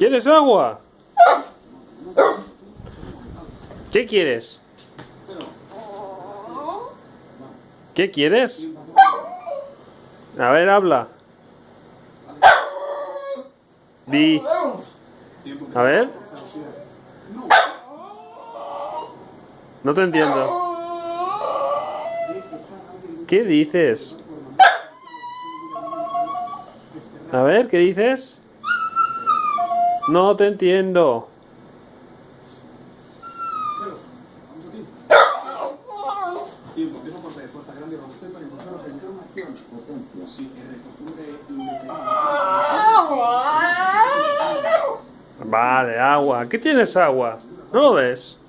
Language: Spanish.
¿Quieres agua? ¿Qué quieres? ¿Qué quieres? A ver, habla. Di. A ver. No te entiendo. ¿Qué dices? A ver, ¿qué dices? No te entiendo. Vale, agua. ¿Qué tienes agua? ¿No lo ves?